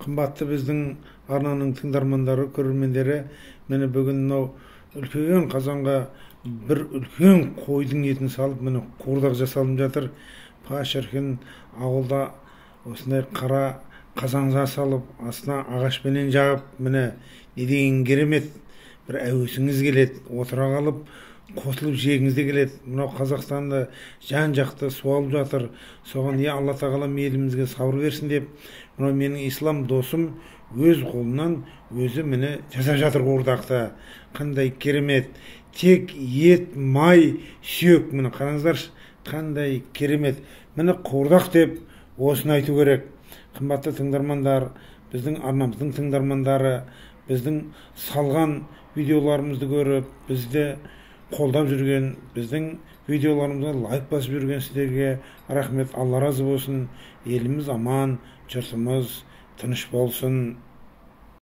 Қымбатты біздің арнаның тыңдармандары, көрермендері, мені бүгін мынау үлкен қазанға бір үлкен қойдың етін салып, міне қуырдақ жасалып жатыр. Па шіркін ауылда осындай қара қазанға салып, астына ағашпенен жағып, міне не деген керемет. Бір әуесіңіз келеді, отыра қалып, қосылып жегіңіз де келеді. Мынау Қазақстанды жан жақты суалып жатыр. Соған Алла тағала елімізге сабыр берсін деп, мынау менің ислам досым өз қолынан өзі міне жасап жатыр қуырдақты. Қандай керемет. Тек ет, май, сүйек. Міне қараңыздаршы, қандай керемет. Міне қуырдақ деп осыны айту керек. Қымбатты тыңдармандар, біздің арнамыздың тыңдармандары, біздің салған видеоларымызды көріп, бізді қолдап жүрген, біздің видеоларымызға лайк басып жүрген сіздерге рахмет, Алла разы болсын. Еліміз аман, жұртымыз тыныш болсын.